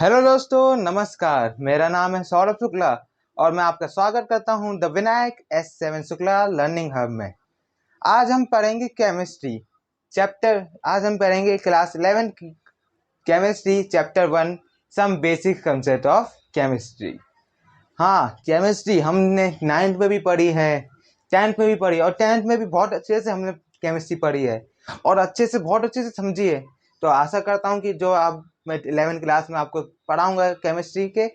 Hello दोस्तों, नमस्कार। मेरा नाम है सौरभ शुक्ला और मैं आपका स्वागत करता हूं the Vinayak S7 Shukla learning hub में। आज हम पढ़ेंगे केमिस्ट्री चैप्टर। आज हम पढ़ेंगे क्लास 11 की chemistry chapter 1, some basic concept of chemistry. हाँ, केमिस्ट्री हमने 9th में भी पढ़ी है, 10th में भी पढ़ी और 10th में भी बहुत अच्छे से हमने केमिस्ट्री पढ़ी है और बहुत अच्छे से समझी है। तो आशा करता हूँ कि जो आप मैं 11th क्लास में आपको पढ़ाऊंगा केमिस्ट्री के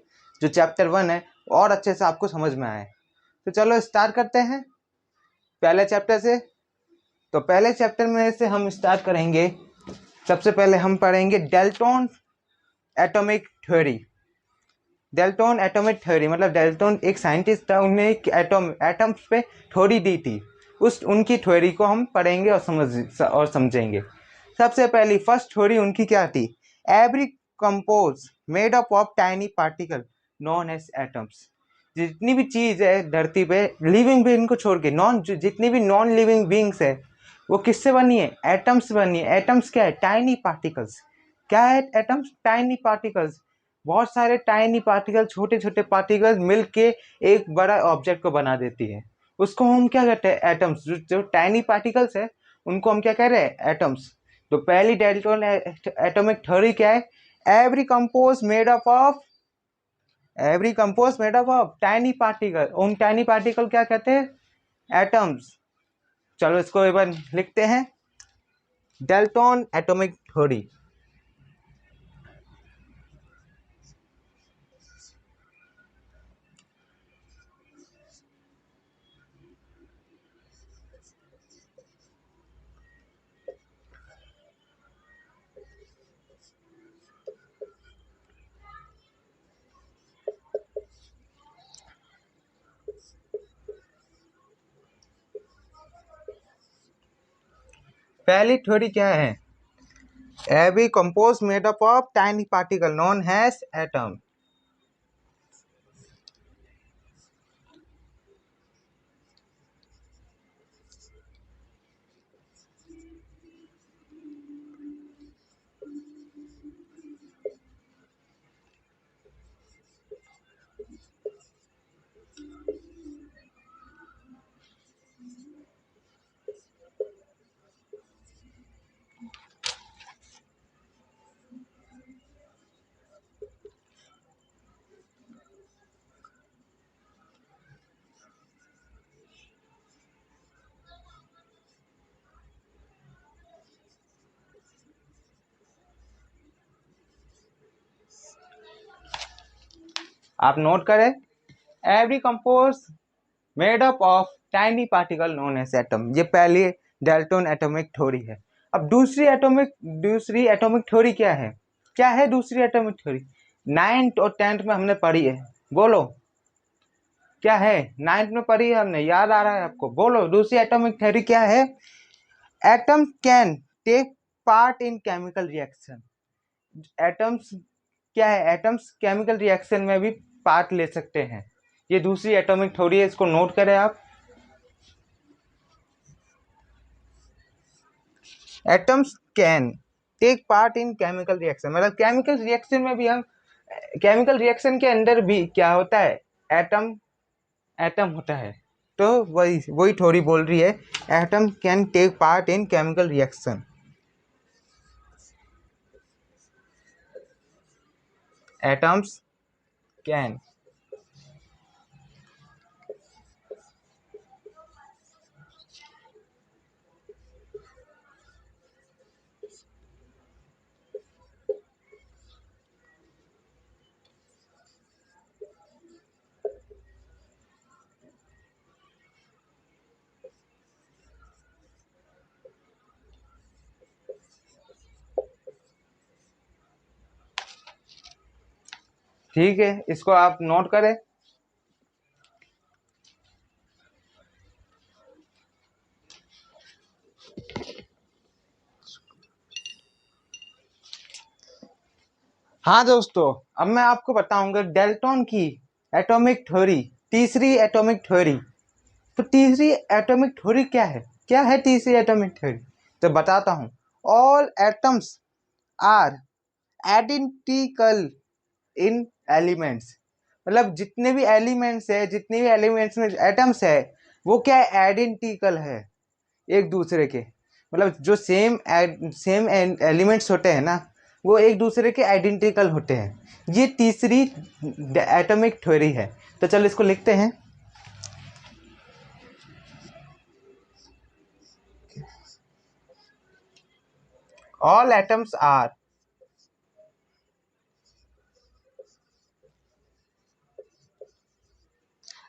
जो चैप्टर 1 है और अच्छे से आपको समझ में आए। तो चलो स्टार्ट करते हैं पहले चैप्टर से। तो पहले चैप्टर में से हम स्टार्ट करेंगे। सबसे पहले हम पढ़ेंगे Dalton atomic theory. Dalton atomic theory मतलब डेल्टन एक साइंटिस्ट था, उन्हें एक एटम्स पे थ्योरी दी थी। उनकी थ्योरी को हम पढ़ेंगे और समझेंगे। सबसे पहली फर्स्ट थ्योरी उनकी क्या थी? Every compound made up of tiny particle known as atoms. जितनी भी चीज है धरती पे लिविंग बीइंग को छोड़ के जितनी भी नॉन लिविंग बीइंग्स है वो किससे बनी है? एटम्स बनी है। एटम्स क्या है? Tiny particles. क्या है एटम्स? Tiny particles. बहुत सारे टाइनी पार्टिकल, छोटे छोटे पार्टिकल्स मिलके एक बड़ा ऑब्जेक्ट को बना देती है। उसको हम क्या कहते हैं? एटम्स। जो टाइनी पार्टिकल्स है उनको हम क्या कह रहे हैं? एटम्स। तो पहली डेल्टन एटॉमिक थ्योरी क्या है? Every compound made up of tiny particle. उन टाइनी पार्टिकल क्या कहते हैं? एटम्स। चलो इसको एक बार लिखते हैं, डेल्टन एटॉमिक थ्योरी। पहली थ्योरी क्या है? Every compound made up of tiny particle known as atom. आप नोट करें, every compound made up of tiny particle known as atom. ये पहली डेल्टन एटॉमिक थ्योरी है। अब दूसरी एटॉमिक थ्योरी क्या है? क्या है दूसरी एटॉमिक थ्योरी? 9th और 10th में हमने पढ़ी है। बोलो क्या है? 9th में पढ़ी है हमने, याद आ रहा है आपको? बोलो दूसरी एटॉमिक थ्योरी क्या है? Atom can take part in chemical reaction. Atoms क्या है? एटम्स केमिकल रिएक्शन में भी पार्ट ले सकते हैं। ये दूसरी एटॉमिक थ्योरी है, इसको नोट करें आप। Atoms can take part in chemical reaction मतलब केमिकल रिएक्शन में भी हम केमिकल रिएक्शन के अंदर भी क्या होता है? एटम एटम होता है। तो वही वही थ्योरी बोल रही है, atom can take part in chemical reaction. Atoms can. ठीक है, इसको आप नोट करें। हाँ दोस्तों, अब मैं आपको बताऊंगा डेल्टन की एटॉमिक थ्योरी, तीसरी एटॉमिक थ्योरी। तो तीसरी एटॉमिक थ्योरी क्या है? क्या है तीसरी एटॉमिक थ्योरी? तो बताता हूं। All atoms are identical in elements, मतलब जितने भी एलिमेंट्स है, जितने भी एलिमेंट्स में एटम्स है, वो क्या है, आइडेंटिकल है एक दूसरे के। मतलब जो सेम सेम एलिमेंट्स होते हैं ना, वो एक दूसरे के आइडेंटिकल होते हैं। ये तीसरी एटॉमिक थ्योरी है। तो चलो इसको लिखते हैं। All atoms are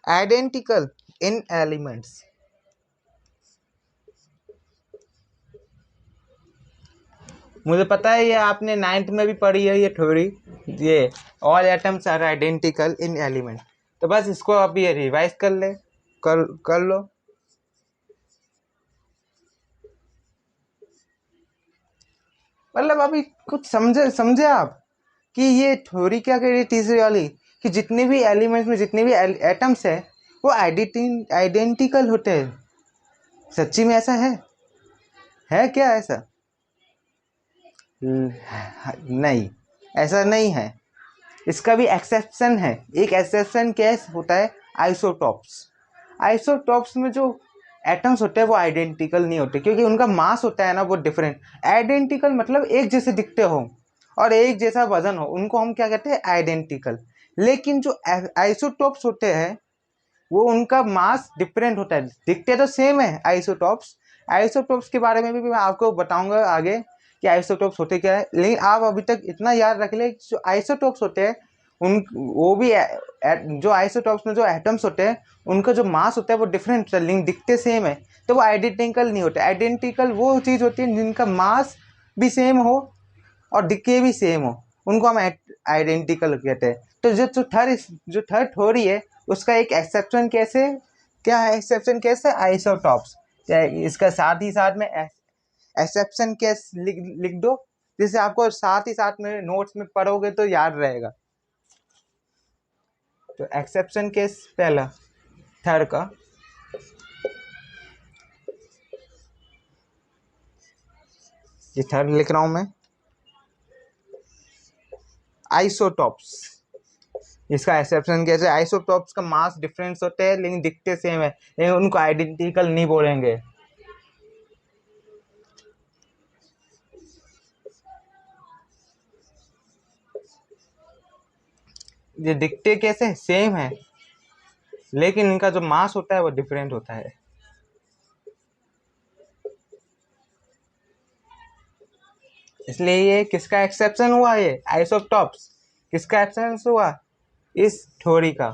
identical in elements. मुझे पता है ये आपने नाइन्थ में भी पढ़ी है ये थ्योरी, ये all atoms are identical in element. तो बस इसको अभी ये रिवाइज कर ले, कर लो। मतलब अभी कुछ समझे आप कि ये थ्योरी क्या कह रही है तीसरी वाली, कि जितने भी एलिमेंट्स में जितने भी एटम्स है वो आइडेंटिकल होते हैं। सच्ची में ऐसा है क्या ऐसा? नहीं, ऐसा नहीं है। इसका भी एक्सेप्शन है। एक एक्सेप्शन केस होता है आइसोटॉप्स। आइसोटॉप्स में जो एटम्स होते हैं वो आइडेंटिकल नहीं होते, क्योंकि उनका मास होता है ना वो डिफरेंट। आइडेंटिकल मतलब एक जैसे दिखते हो और एक जैसा वजन हो, उनको हम क्या कहते हैं, आइडेंटिकल। लेकिन जो आइसोटॉप्स होते हैं वो उनका मास डिफरेंट होता है, दिखते तो सेम है आइसोटॉप्स। आइसोटॉप्स के बारे में भी मैं आपको बताऊंगा आगे कि आइसोटॉप्स होते क्या है। लेकिन आप अभी तक इतना याद रख ले, जो आइसोटॉप्स होते हैं उन वो भी जो आइसोटॉप्स में जो एटम्स होते हैं उनका जो मास होता है वो डिफरेंट होता है, लेकिन दिखते सेम है। तो वो आइडेंटिकल नहीं होते। आइडेंटिकल वो चीज़ होती है जिनका मास भी सेम हो और दिखे भी सेम हो, उनको हम आइडेंटिकल कहते हैं। तो जो थर्ड थ्योरी है उसका एक एक्सेप्शन कैसे, क्या है एक्सेप्शन कैसे, आइसोटॉप्स। इसका साथ ही साथ में एक्सेप्शन केस लिख दो, जिससे आपको साथ ही साथ में नोट्स में पढ़ोगे तो याद रहेगा। तो एक्सेप्शन केस पहला, थर्ड का, ये थर्ड लिख रहा हूं मैं, आइसोटॉप्स। इसका एक्सेप्शन कैसे, आइसोटॉप्स का मास डिफरेंस होते हैं लेकिन दिखते सेम है, लेकिन उनको आइडेंटिकल नहीं बोलेंगे। ये दिखते कैसे सेम है, लेकिन इनका जो मास होता है वो डिफरेंट होता है। इसलिए ये किसका एक्सेप्शन हुआ, ये आइसोटॉप्स किसका एक्सेप्शन हुआ, इस थ्योरी का।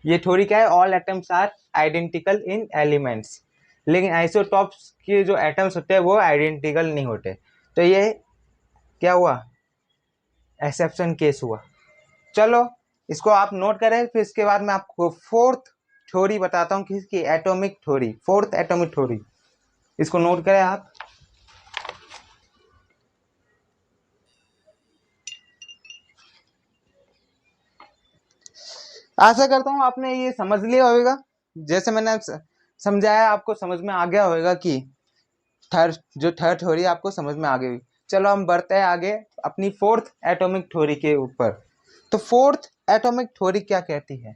ये थ्योरी क्या है, all atoms are identical in elements, लेकिन आइसोटॉप्स के जो एटम्स होते हैं वो आइडेंटिकल नहीं होते। तो ये क्या हुआ, एक्सेप्शन केस हुआ। चलो इसको आप नोट करें, फिर इसके बाद मैं आपको फोर्थ थ्योरी बताता हूँ, किसकी, atomic theory, fourth atomic theory. इसको नोट करें आप। आशा करता हूँ आपने ये समझ लिया होगा, जैसे मैंने समझाया आपको समझ में आ गया होगा कि थर्ड थ्योरी आपको समझ में आ गई। चलो हम बढ़ते हैं आगे अपनी फोर्थ एटॉमिक थ्योरी के ऊपर। तो फोर्थ एटॉमिक थ्योरी क्या कहती है,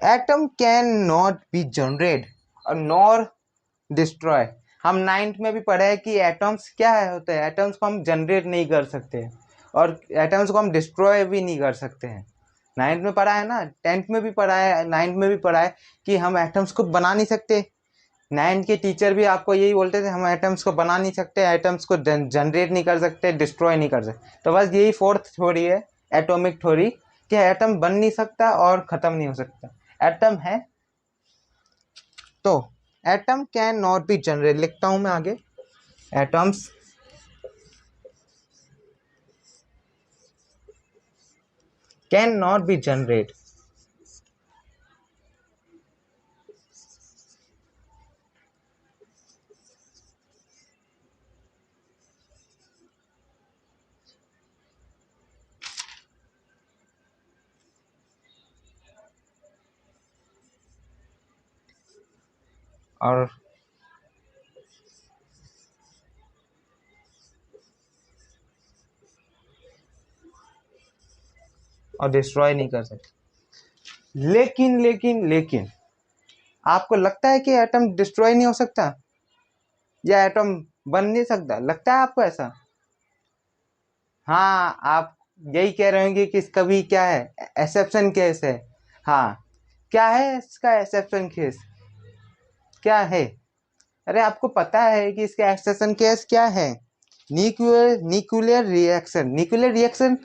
atom can not be generate और नॉर डिस्ट्रॉय। हम नाइन्थ में भी पढ़े हैं कि एटम्स क्या है होते हैं, एटम्स को हम जनरेट नहीं कर सकते और एटम्स को हम डिस्ट्रॉय भी नहीं कर सकते हैं। नाइन्थ में पढ़ा है ना, टेंथ में भी पढ़ा है, नाइन्थ में भी पढ़ा है कि हम एटम्स को बना नहीं सकते। नाइन्थ के टीचर भी आपको यही बोलते थे, हम एटम्स को बना नहीं सकते, एटम्स को जनरेट नहीं कर सकते, डिस्ट्रॉय नहीं कर सकते। तो बस यही फोर्थ थ्योरी है, एटॉमिक थ्योरी, कि एटम बन नहीं सकता और ख़त्म नहीं हो सकता। एटम है तो atom can not be generate, लिखता हूं मैं आगे, atoms can not be generate और और डिस्ट्रॉय नहीं कर सकते। लेकिन लेकिन लेकिन आपको लगता है कि एटम डिस्ट्रॉय नहीं हो सकता या एटम बन नहीं सकता? लगता है आपको ऐसा? हाँ, आप यही कह रहे होंगे कि इसका भी क्या है, एक्सेप्शन केस है। हाँ, क्या है इसका एक्सेप्शन केस, क्या है? अरे आपको पता है कि इसका एक्सेप्शन केस क्या है? Nuclear reaction. न्यूक्लियर रिएक्शन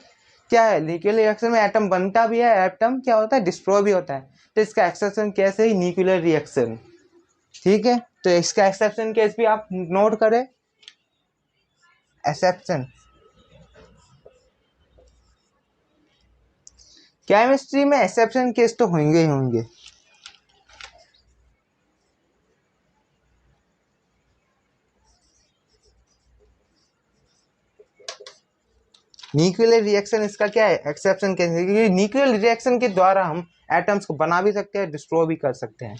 क्या है? न्यूक्लियर रिएक्शन में एटम बनता भी है, एटम क्या होता है, डिस्ट्रॉय भी होता है। तो इसका एक्सेप्शन केस है न्यूक्लियर रिएक्शन। ठीक है, तो इसका एक्सेप्शन केस भी आप नोट करें। एक्सेप्शन केमिस्ट्री में एक्सेप्शन केस तो होंगे ही होंगे। न्यूक्लियर रिएक्शन इसका क्या है, एक्सेप्शन केस है, क्योंकि न्यूक्लियर रिएक्शन के द्वारा हम एटम्स को बना भी सकते हैं, डिस्ट्रॉय भी कर सकते हैं।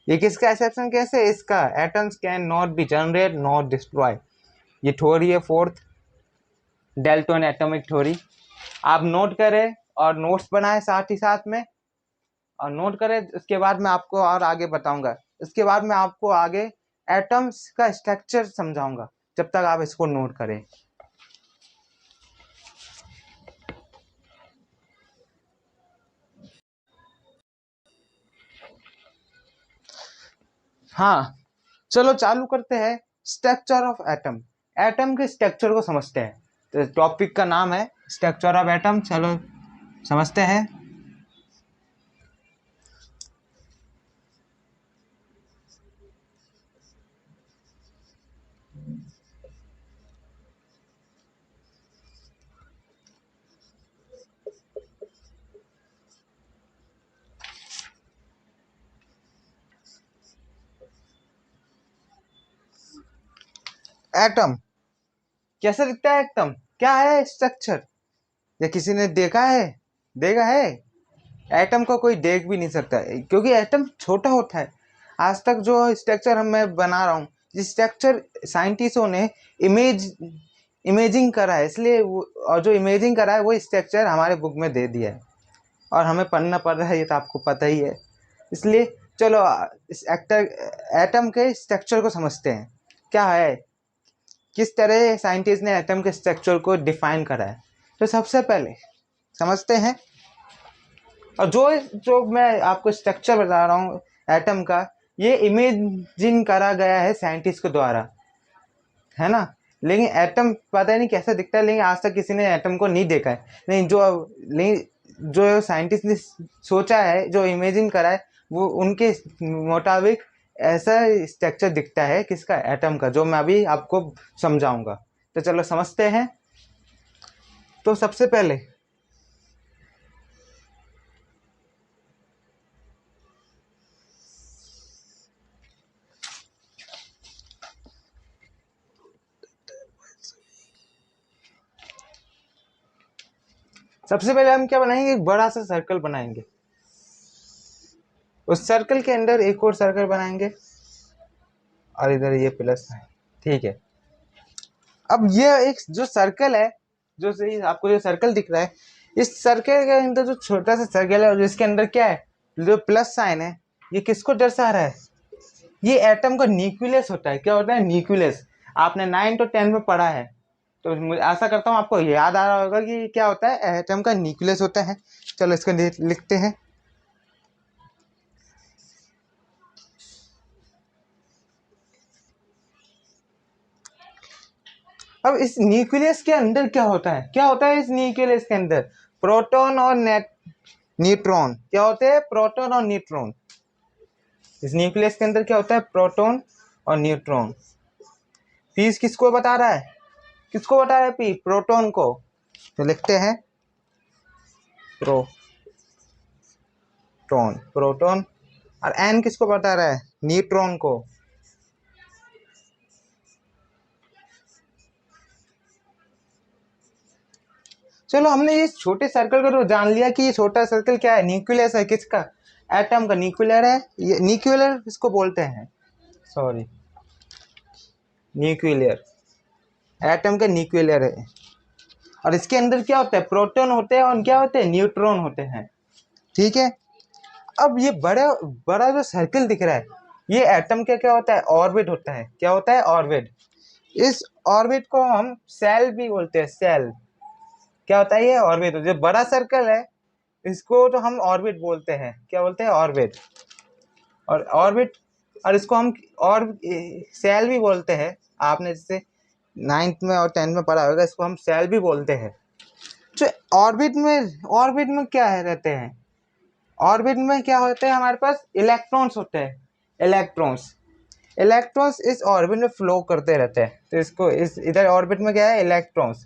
ये किसका एक्सेप्शन केस है? इसका atoms can not be generate not destroy. ये थ्योरी है फोर्थ, डेल्टन एटॉमिक थ्योरी। आप नोट करें और नोट्स बनाएं साथ ही साथ में, और नोट करें। उसके बाद मैं आपको और आगे बताऊंगा। इसके बाद मैं आपको आगे एटम्स का स्ट्रक्चर समझाऊंगा, जब तक आप इसको नोट करें। हाँ, चलो चालू करते हैं। स्ट्रक्चर ऑफ एटम, एटम के स्ट्रक्चर को समझते हैं। तो टॉपिक का नाम है स्ट्रक्चर ऑफ एटम। चलो समझते हैं। एटम कैसे दिखता है? एटम क्या है स्ट्रक्चर? या किसी ने देखा है, देखा है? एटम को कोई देख भी नहीं सकता है, क्योंकि एटम छोटा होता है। आज तक जो स्ट्रक्चर हम मैं बना रहा हूँ, जिस स्ट्रक्चर साइंटिस्टों ने इमेजिंग करा है, इसलिए और जो इमेजिंग करा है वो स्ट्रक्चर हमारे बुक में दे दिया है और हमें पढ़ना पड़ रहा है, ये तो आपको पता ही है। इसलिए चलो इस एटम के स्ट्रक्चर को समझते हैं। क्या है, किस तरह साइंटिस्ट ने एटम के स्ट्रक्चर को डिफाइन करा है, तो सबसे पहले समझते हैं। और जो जो मैं आपको स्ट्रक्चर बता रहा हूँ एटम का, ये इमेजिन करा गया है साइंटिस्ट के द्वारा, है ना। लेकिन एटम पता नहीं कैसा दिखता है, लेकिन आज तक किसी ने एटम को नहीं देखा है। लेकिन जो साइंटिस्ट ने सोचा है, जो इमेजिन करा है, वो उनके मुताबिक ऐसा स्ट्रक्चर दिखता है किसका, एटम का, जो मैं अभी आपको समझाऊंगा। तो चलो समझते हैं। तो सबसे पहले हम क्या बनाएंगे, एक बड़ा सा सर्कल बनाएंगे। उस सर्कल के अंदर एक और सर्कल बनाएंगे और इधर ये प्लस है। ठीक है, अब ये एक जो सर्कल है, जो सही आपको जो सर्कल दिख रहा है, इस सर्कल के अंदर जो छोटा सा सर्कल है और जिसके अंदर क्या है, जो प्लस साइन है, ये किसको दर्शा रहा है? ये एटम का न्यूक्लियस होता है। क्या होता है? न्यूक्लियस। आपने 9 और 10 में पढ़ा है, तो मुझे आशा करता हूँ आपको याद आ रहा होगा कि क्या होता है, एटम का न्यूक्लियस होता है। चलो इसको लिखते हैं। अब इस न्यूक्लियस के अंदर क्या होता है, क्या होता है इस न्यूक्लियस के अंदर? प्रोटॉन और न्यूट्रॉन। क्या होते हैं? प्रोटॉन और न्यूट्रॉन। इस न्यूक्लियस के अंदर क्या होता है? प्रोटॉन और न्यूट्रॉन। पीस किसको बता रहा है, किसको बता रहा है पी? प्रोटॉन को। तो लिखते हैं प्रोटॉन। और एन किसको बता रहा है? न्यूट्रॉन को। चलो हमने ये छोटे सर्कल को तो जान लिया कि ये छोटा सर्कल क्या है, न्यूक्लियस है किसका, एटम का न्यूक्लियर है, ये न्यूक्लियर इसको बोलते हैं, सॉरी न्यूक्लियर, एटम का न्यूक्लियर है। और इसके अंदर क्या होता है, प्रोटॉन होते हैं और क्या होते हैं, न्यूट्रॉन होते हैं। ठीक है, अब ये बड़ा बड़ा जो सर्कल दिख रहा है, ये एटम का क्या होता है, ऑर्बिट होता है। क्या होता है, ऑर्बिट। इस ऑर्बिट को हम सेल भी बोलते हैं, सेल। क्या होता है, ये ऑर्बिट। जो बड़ा सर्कल है इसको तो हम ऑर्बिट बोलते हैं। क्या बोलते हैं, ऑर्बिट। और ऑर्बिट, और इसको हम और सेल भी बोलते हैं। आपने जैसे 9th में और 10th में पढ़ा होगा, इसको हम सेल भी बोलते हैं। जो ऑर्बिट में क्या है, रहते हैं, ऑर्बिट में क्या होते हैं, हमारे पास इलेक्ट्रॉन्स होते हैं। इलेक्ट्रॉन्स इस ऑर्बिट में फ्लो करते रहते हैं। तो इसको इस इधर ऑर्बिट में क्या है, इलेक्ट्रॉन्स।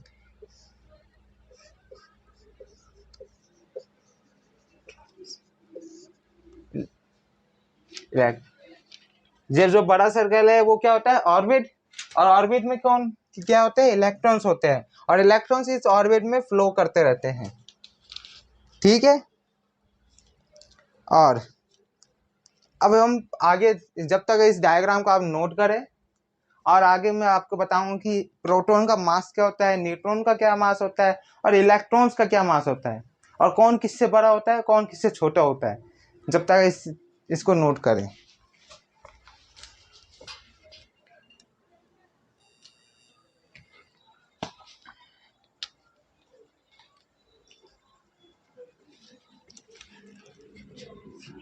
ये जो बड़ा सर्कल है वो क्या होता है, ऑर्बिट। और ऑर्बिट में कौन क्या होते हैं, इलेक्ट्रॉन्स होते हैं। और इलेक्ट्रॉन्स इस ऑर्बिट में फ्लो करते रहते हैं। ठीक है, और अब हम आगे, जब तक इस डायग्राम को आप नोट करें, और आगे मैं आपको बताऊं कि प्रोटॉन का मास क्या होता है, न्यूट्रॉन का क्या मास होता है, और इलेक्ट्रॉन्स का क्या मास होता है, और कौन किससे बड़ा होता है, कौन किससे छोटा होता है। जब तक इसको नोट करें।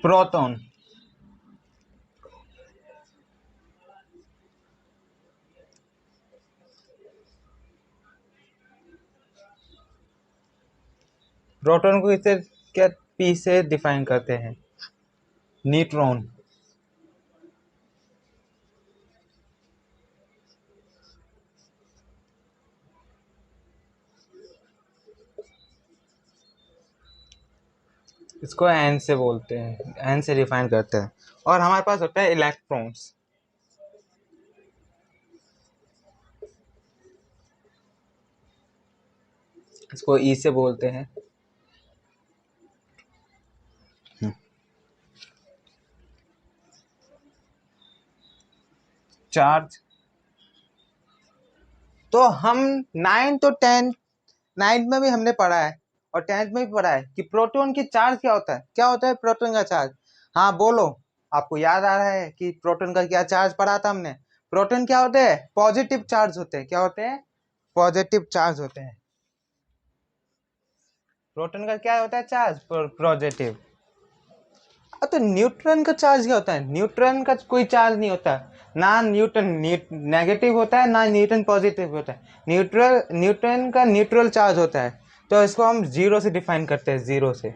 प्रोटॉन, प्रोटॉन को किससे, क्या पी से डिफाइन करते हैं, न्यूट्रॉन। इसको एन से बोलते हैं, एन से डिफाइन करते हैं। और हमारे पास होता है इलेक्ट्रॉन्स, इसको ई से बोलते हैं। चार्ज, तो हम 9th और 10th, 9th में भी हमने पढ़ा है और 10th में भी पढ़ा है कि प्रोटॉन की चार्ज क्या होता है। क्या होता है प्रोटॉन का चार्ज, हाँ बोलो, आपको याद आ रहा है कि प्रोटॉन का क्या चार्ज पढ़ा था हमने। प्रोटॉन क्या होते हैं, पॉजिटिव चार्ज होते हैं। क्या होते हैं, पॉजिटिव चार्ज होते हैं। प्रोटॉन का क्या होता है, चार्ज पॉजिटिव। तो न्यूट्रॉन का चार्ज क्या होता है, न्यूट्रॉन का कोई चार्ज नहीं होता, ना न्यूट्रॉन नेगेटिव होता है, ना न्यूट्रॉन पॉजिटिव होता है। न्यूट्रॉन का न्यूट्रल चार्ज होता है। तो इसको हम जीरो से डिफाइन करते हैं, जीरो से।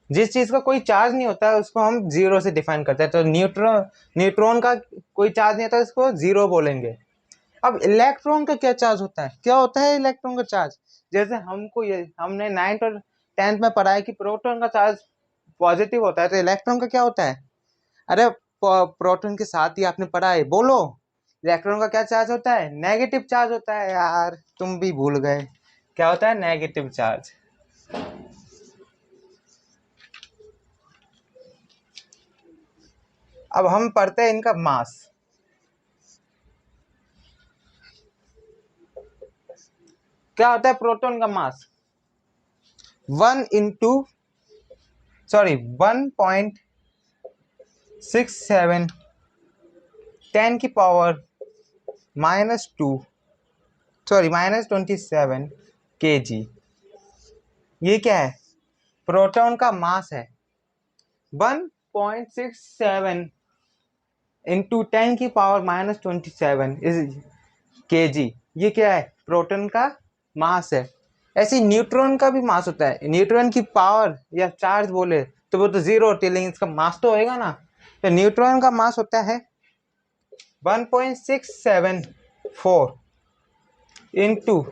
जिस चीज का कोई चार्ज नहीं होता है उसको हम जीरो से डिफाइन करते हैं। तो न्यूट्रॉन का कोई चार्ज नहीं होता, इसको जीरो बोलेंगे। अब इलेक्ट्रॉन का क्या चार्ज होता है, क्या होता है इलेक्ट्रॉन का चार्ज। जैसे हमने 9th और 10th में पढ़ा है कि प्रोटॉन का चार्ज पॉजिटिव होता है, तो इलेक्ट्रॉन का क्या होता है। अरे प्रोटॉन के साथ ही आपने पढ़ा है, बोलो। इलेक्ट्रॉन का क्या चार्ज होता है, नेगेटिव चार्ज होता है। यार तुम भी भूल गए, क्या होता है, नेगेटिव चार्ज। अब हम पढ़ते हैं इनका मास। क्या होता है प्रोटॉन का मास, 1.67 10 की पावर -27 kg। ये क्या है, प्रोटॉन का मास है। 1.67 इंटू 10 की पावर -27 kg। ये क्या है, प्रोटॉन का मास है। ऐसे न्यूट्रॉन का भी मास होता है। न्यूट्रॉन की पावर या चार्ज बोले तो वो तो जीरो होती है, लेकिन इसका मास तो होएगा ना। तो न्यूट्रॉन का मास होता है 1.674 इंटू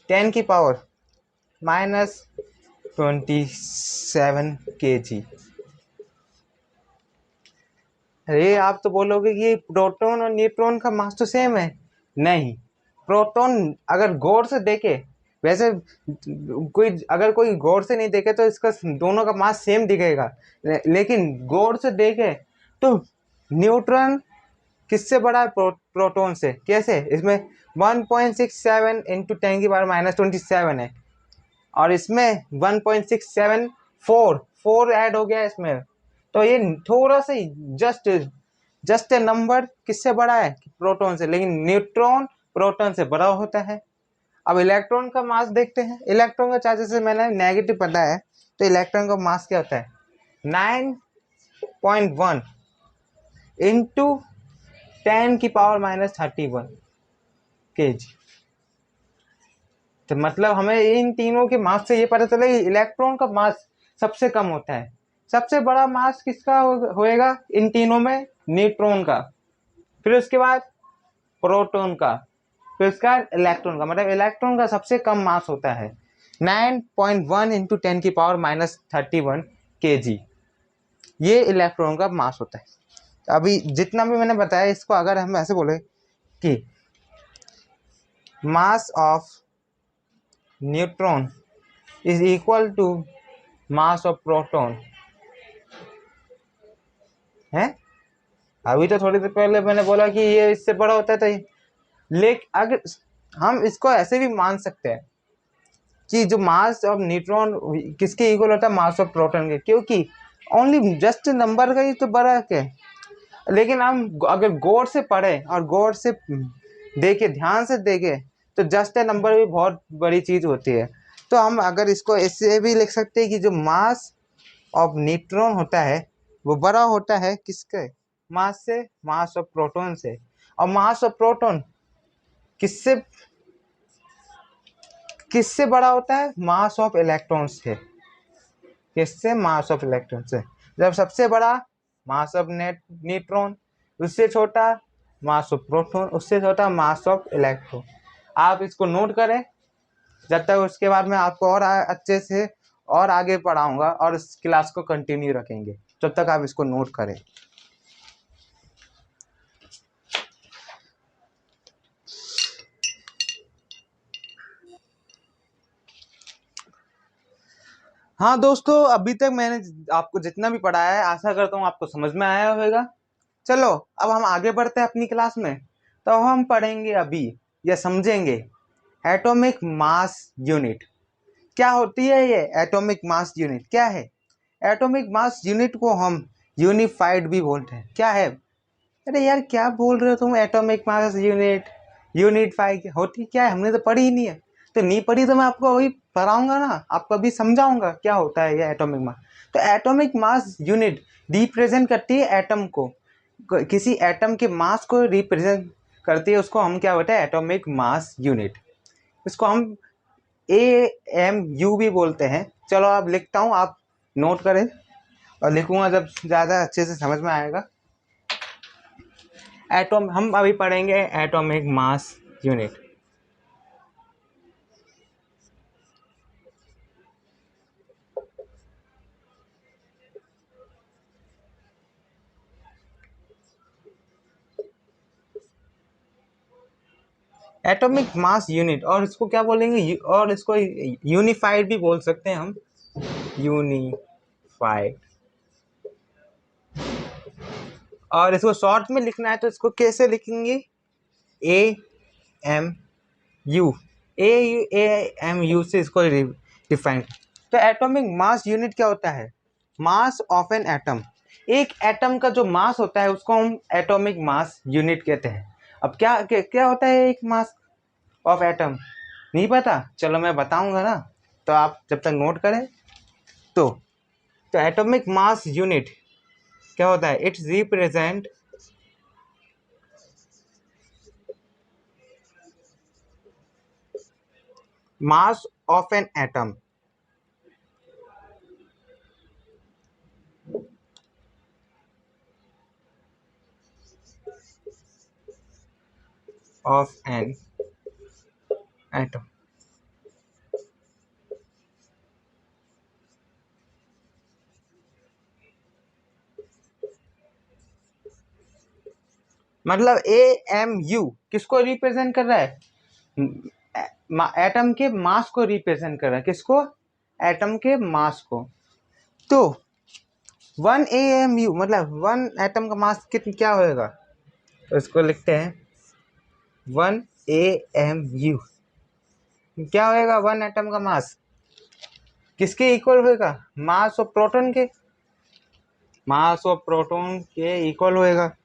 10 की पावर -27 kg। अरे आप तो बोलोगे कि प्रोटॉन और न्यूट्रॉन का मास तो सेम है। नहीं, प्रोटॉन अगर गौर से देखे, वैसे अगर कोई गौर से नहीं देखे तो इसका दोनों का मास सेम दिखेगा, लेकिन गौर से देखे तो न्यूट्रॉन किससे बड़ा है? प्रोटॉन से। कैसे? इसमें 1.67 इंटू 10⁻⁻27 है, और इसमें 1.674 4 ऐड हो गया इसमें। तो ये थोड़ा सा जस्ट ए नंबर किससे बड़ा है? प्रोटॉन से। लेकिन न्यूट्रॉन प्रोटॉन से बड़ा होता है। अब इलेक्ट्रॉन का मास देखते हैं। इलेक्ट्रॉन का चार्ज जैसे मैंने नेगेटिव पता है, तो इलेक्ट्रॉन का मास क्या होता है? 9.1 इंटू 10⁻31 kg। तो मतलब हमें इन तीनों के मास से ये पता चला कि इलेक्ट्रॉन का मास सबसे कम होता है। सबसे बड़ा मास किसका होएगा इन तीनों में? न्यूट्रॉन का, फिर उसके बाद प्रोटॉन का, फिर उसका इलेक्ट्रॉन का। मतलब इलेक्ट्रॉन का सबसे कम मास होता है 9.1 इंटू 10⁻31 kg। ये इलेक्ट्रॉन का मास होता है। अभी जितना भी मैंने बताया, इसको अगर हम ऐसे बोले कि mass of neutron is equal to mass of proton है। अभी तो थोड़ी देर पहले मैंने बोला कि ये इससे बड़ा होता है, तो लेकिन अगर हम इसको ऐसे भी मान सकते हैं कि जो मास ऑफ न्यूट्रॉन किसके इक्वल होता है? मास ऑफ प्रोटॉन के, क्योंकि ओनली जस्ट नंबर का ही तो बड़ा है। लेकिन हम अगर गौर से पढ़े और गौर से देखे, ध्यान से देखे, तो जस्ट ए नंबर भी बहुत बड़ी चीज होती है। तो हम अगर इसको ऐसे भी लिख सकते हैं कि जो मास ऑफ न्यूट्रॉन होता है वो बड़ा होता है किसके मास से? मास ऑफ प्रोटॉन से। और मास ऑफ प्रोटॉन किससे किससे बड़ा होता है? मास ऑफ इलेक्ट्रॉन से। किससे? मास ऑफ इलेक्ट्रॉन से। जब सबसे बड़ा मास ऑफ न्यूट्रॉन, उससे छोटा मास ऑफ प्रोटॉन, उससे छोटा मास ऑफ इलेक्ट्रॉन। आप इसको नोट करें। जब तक उसके बाद मैं आपको और अच्छे से और आगे पढ़ाऊंगा और इस क्लास को कंटिन्यू रखेंगे, जब तक आप इसको नोट करें। हाँ दोस्तों, अभी तक मैंने आपको जितना भी पढ़ाया है, आशा करता हूँ आपको समझ में आया होगा। चलो अब हम आगे बढ़ते हैं अपनी क्लास में। तो हम पढ़ेंगे अभी या समझेंगे एटॉमिक मास यूनिट। क्या होती है ये एटॉमिक मास यूनिट? क्या है एटॉमिक मास यूनिट? को हम यूनिफाइड भी बोलते हैं। क्या है? अरे यार क्या बोल रहे हो तुम? एटॉमिक मास यूनिट यूनिफाइड होती क्या है? हमने तो पढ़ी ही नहीं है। तो नहीं पढ़ी तो मैं आपको अभी पढ़ाऊंगा ना, आपको अभी समझाऊंगा क्या होता है ये एटॉमिक मास। तो एटॉमिक मास यूनिट रिप्रेजेंट करती है एटम को, किसी एटम के मास को रिप्रेजेंट करती है। उसको हम क्या बोलते हैं? Atomic mass unit. इसको हम AMU भी बोलते हैं। चलो अब लिखता हूँ, आप नोट करें, और लिखूंगा जब ज़्यादा अच्छे से समझ में आएगा। एटॉम हम अभी पढ़ेंगे atomic mass unit. Atomic mass unit, और इसको क्या बोलेंगे? और इसको यूनिफाइड भी बोल सकते हैं हम, यूनिफाइड। और इसको शॉर्ट में लिखना है तो इसको कैसे लिखेंगे? AMU। AMU से इसको डिफाइन। तो एटॉमिक मास यूनिट क्या होता है? Mass of an atom. एक एटम का जो मास होता है उसको हम एटॉमिक मास यूनिट कहते हैं। अब क्या होता है एक मास ऑफ एटम? नहीं पता? चलो मैं बताऊंगा ना, तो आप जब तक नोट करें। तो एटॉमिक मास यूनिट क्या होता है? It's represent mass of an atom of an atom। मतलब AMU किसको रिप्रेजेंट कर रहा है? एटम के मास को रिप्रेजेंट कर रहा है। किसको? एटम के मास को। तो 1 AMU मतलब 1 एटम का मास क्या होएगा? तो इसको लिखते हैं 1 AMU क्या होएगा? 1 एटम का मास किसके इक्वल होएगा? मास ऑफ प्रोटॉन के। मास ऑफ प्रोटॉन के इक्वल होएगा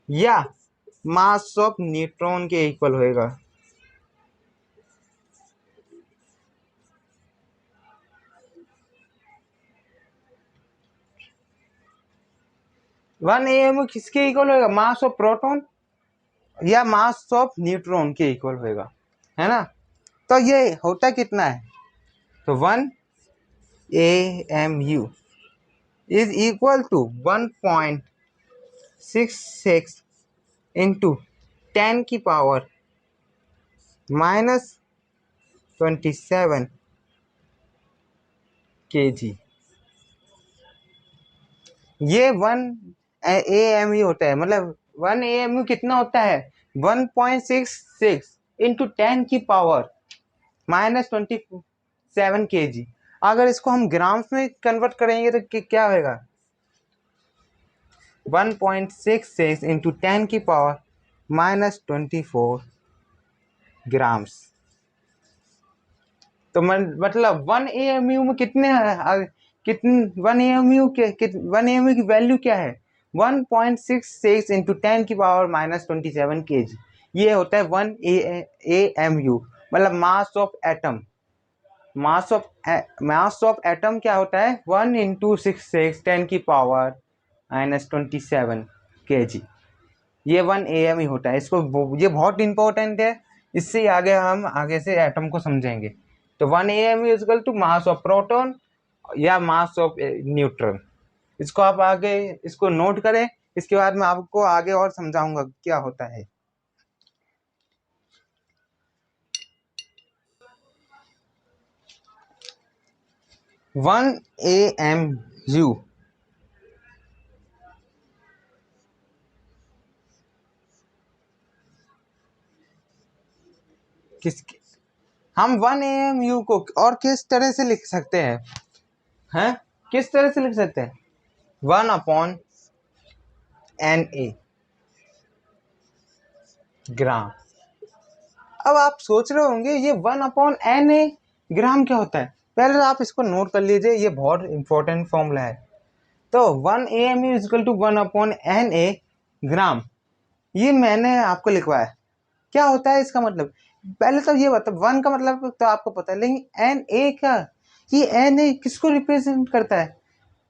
या मास ऑफ न्यूट्रॉन के इक्वल होएगा। वन एएमयू किसके इक्वल होएगा? मास ऑफ प्रोटॉन या मास ऑफ न्यूट्रॉन के इक्वल होएगा, है ना। तो ये होता कितना है? तो 1 AMU is equal to 1.66 into 10 की पावर -27 kg। ये 1 AMU होता है। मतलब 1 AMU कितना होता है? 1.66 इंटू 10 की पावर -27 kg। अगर इसको हम ग्राम्स में कन्वर्ट करेंगे तो क्या होगा? 1.66 इंटू 10 की पावर -24 ग्राम्स। तो मतलब 1 AMU में कितने 1 AMU के 1 AMU की वैल्यू क्या है? 1.66 इंटू 10 की पावर -27 kg। ये होता है 1 AMU मतलब mass of atom. Mass of atom क्या होता है? 1 इंटू 66 10 की पावर -27 kg। ये 1 AMU होता है। इसको ये बहुत इंपॉर्टेंट है, इससे आगे हम आगे से एटम को समझेंगे। तो 1 AMU equal to mass of proton या मास ऑफ न्यूट्रॉन। इसको आप आगे इसको नोट करें, इसके बाद मैं आपको आगे और समझाऊंगा क्या होता है। वन AMU किसके? हम 1 AMU को और किस तरह से लिख सकते हैं? किस तरह से लिख सकते हैं? 1/Na ग्राम। अब आप सोच रहे होंगे ये 1/Na ग्राम क्या होता है? पहले तो आप इसको नोट कर लीजिए, ये बहुत इंपॉर्टेंट फॉर्मूला है। तो 1 AMU इक्वल टू 1/Na ग्राम, ये मैंने आपको लिखवाया। क्या होता है इसका मतलब? पहले तो ये बता, 1 का मतलब तो आपको पता है, लेकिन Na का, ये Na किसको रिप्रेजेंट करता है?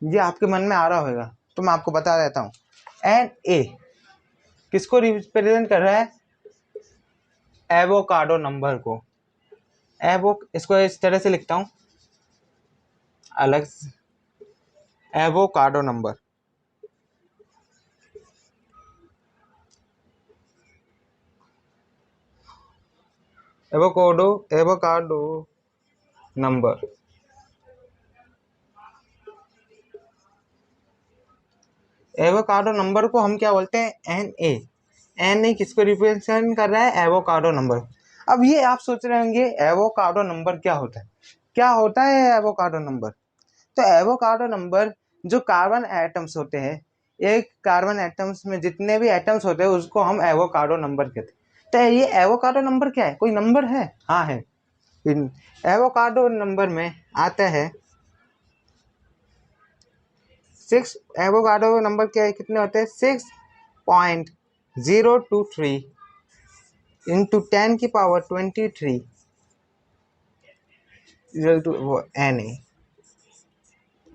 ये आपके मन में आ रहा होगा, तो मैं आपको बता देता हूँ। Na किसको रिप्रेजेंट कर रहा है? एवोकाडो नंबर को। इसको इस तरह से लिखता हूँ अलग से, avocado number. Avocado number. Avocado number को हम क्या बोलते हैं? Na किसको रिप्रेजेंट कर रहा है? Avocado number. अब ये आप सोच रहे होंगे एवोकाडो नंबर क्या होता है? क्या होता है एवोकाडो नंबर? तो एवोकाडो नंबर जो कार्बन एटम्स होते हैं, एक कार्बन एटम्स में जितने भी एटम्स होते हैं उसको हम एवोकाडो नंबर कहते हैं। तो ये एवोकाडो नंबर क्या है? कोई नंबर है? हाँ है। एवोकाडो नंबर में आता है 6। एवोकाडो नंबर क्या है? कितने होते हैं? 6.023 इंटू 10 की पावर 23 इक्वल टू Na।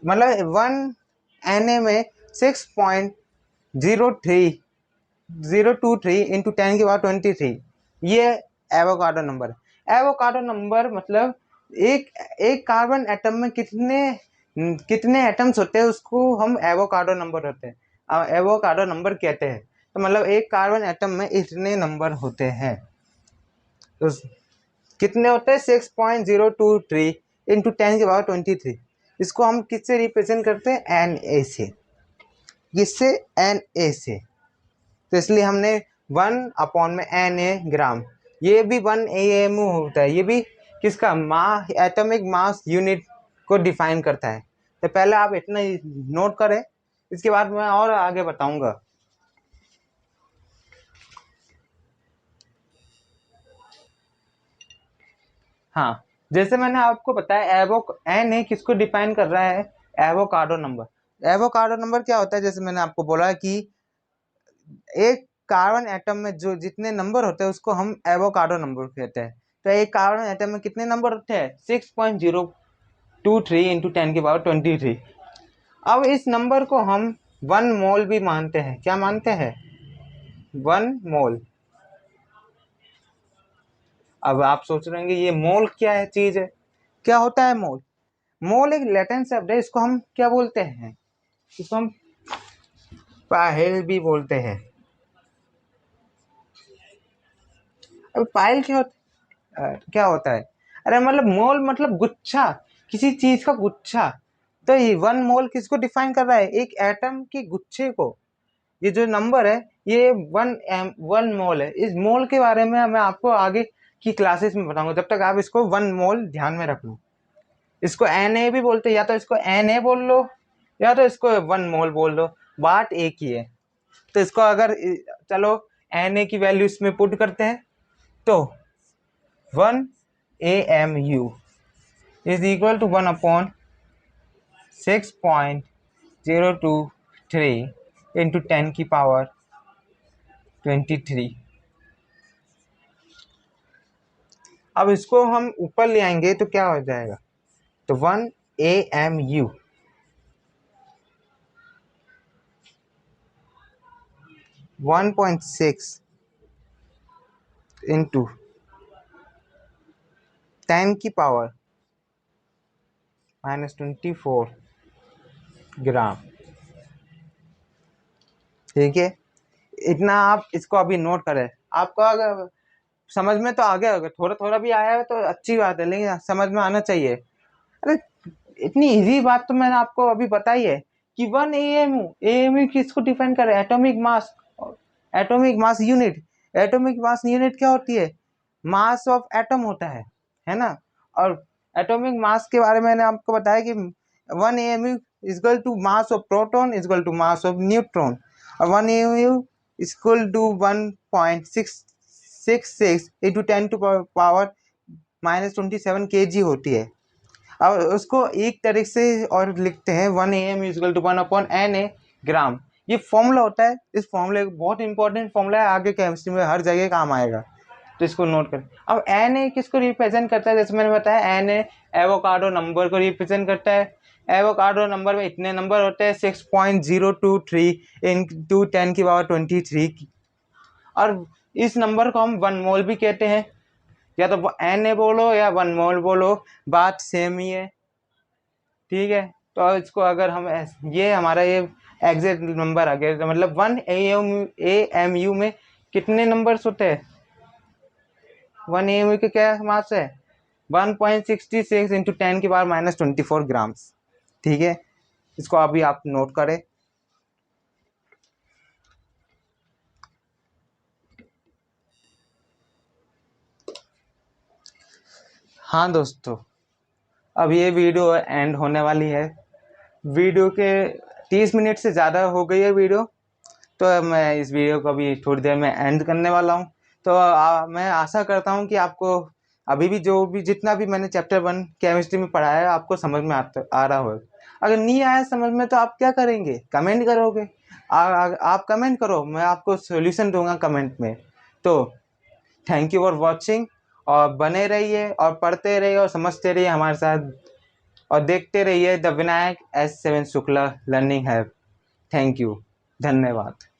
मतलब 1 Na में 6.023 इंटू 10 की पावर 23, ये एवोकाडो नंबर है। एवोकाडो नंबर मतलब एक कार्बन एटम में कितने एटम्स होते हैं उसको हम एवोकाडो नंबर होते हैं, एवोकाडो नंबर कहते हैं। तो मतलब एक कार्बन एटम में इतने नंबर होते हैं। तो कितने होते हैं? 6.023 इंटू 10 की पावर 23। इसको हम किससे रिप्रेजेंट करते हैं? Na से। किससे? Na से। तो इसलिए हमने 1 में Na ग्राम, ये भी 1 AMU होता है। ये भी किसका एटॉमिक मास यूनिट को डिफाइन करता है। तो पहले आप इतना ही नोट करें, इसके बाद मैं और आगे बताऊंगा। हाँ, जैसे मैंने आपको बताया Na किसको डिफाइन कर रहा है, एवोकाडो नंबर। एवोकाडो नंबर क्या होता है, जैसे मैंने आपको बोला कि एक कार्बन एटम में जो जितने नंबर होते हैं उसको हम एवोकाडो नंबर कहते हैं। तो एक कार्बन एटम में कितने नंबर होते हैं, 6.023 इंटू 10⁻23। अब इस नंबर को हम 1 मोल भी मानते हैं। क्या मानते हैं, 1 मोल। अब आप सोच रहे होंगे ये मोल क्या है, चीज है, क्या होता है मोल। मोल एक लैटिन शब्द है, इसको हम क्या बोलते हैं, इसको हम पाइल भी बोलते हैं। अब पाइल क्या होता है, अरे मतलब मोल मतलब गुच्छा, किसी चीज का गुच्छा। तो ये 1 मोल किसको डिफाइन कर रहा है, एक एटम के गुच्छे को। ये जो नंबर है ये 1 मोल है। इस मोल के बारे में मैं आपको आगे की क्लासेस में बताऊंगा, जब तक आप इसको 1 मोल ध्यान में रख लो। इसको Na भी बोलते हैं, या तो इसको Na बोल लो या तो इसको 1 मोल बोल लो, बात एक ही है। तो इसको अगर चलो Na की वैल्यू इसमें पुट करते हैं तो 1 AMU is equal to 1/6.023 into 10⁻23। अब इसको हम ऊपर ले आएंगे तो क्या हो जाएगा, तो 1 AMU 1.6 इंटू 10⁻24 ग्राम। ठीक है, इतना आप इसको अभी नोट करें। आपको अगर समझ में तो आ गया होगा, थोड़ा थोड़ा भी आया है तो अच्छी बात है, लेकिन समझ में आना चाहिए। अरे इतनी इजी बात तो मैंने आपको अभी बताई है कि 1 AMU किसको डिफाइन कर रहा है, atomic mass, atomic mass unit. Atomic mass unit क्या होती है, मास ऑफ एटम होता है ना। और एटॉमिक मास के बारे में मैंने आपको बताया कि 1 AMU equal to mass of proton equal to mass of neutron, और 1 AMU equal to 1.666 into 10⁻⁻27 kg होती है। अब उसको एक तरीके से और लिखते हैं 1 AM इक्वल टू 1/Na ग्राम। ये फॉर्मूला होता है, इस फॉर्मूले बहुत इंपॉर्टेंट फॉर्मूला है, आगे केमिस्ट्री में हर जगह काम आएगा, तो इसको नोट करें। अब Na किसको रिप्रेजेंट करता है, जैसे मैंने बताया Na एवोकाडो नंबर को रिप्रेजेंट करता है। एवोकाडो नंबर में इतने नंबर होते हैं 6.023 इंटू 10⁻23। और इस नंबर को हम 1 मोल भी कहते हैं, या तो Na बोलो या 1 मोल बोलो, बात सेम ही है। ठीक है, तो इसको अगर हम ये हमारा ये एग्जैक्ट नंबर आ गया, तो मतलब 1 AMU में कितने नंबर्स होते हैं, 1 AMU के क्या मास है, 1.66 इंटू 10⁻⁻24 ग्राम्स। ठीक है, इसको अभी आप नोट करें। हाँ दोस्तों, अब ये वीडियो एंड होने वाली है। वीडियो के 30 मिनट से ज़्यादा हो गई है वीडियो, तो मैं इस वीडियो को अभी थोड़ी देर में एंड करने वाला हूँ। तो मैं आशा करता हूँ कि आपको अभी भी जितना भी मैंने चैप्टर 1 केमिस्ट्री में पढ़ाया है आपको समझ में आ रहा होगा। अगर नहीं आया समझ में तो आप क्या करेंगे, कमेंट करोगे। आप कमेंट करो, मैं आपको सोल्यूशन दूंगा कमेंट में। तो थैंक यू फॉर वॉचिंग, और बने रहिए और पढ़ते रहिए और समझते रहिए हमारे साथ, और देखते रहिए the Vinayak S7 Shukla learning hub. Thank you, धन्यवाद।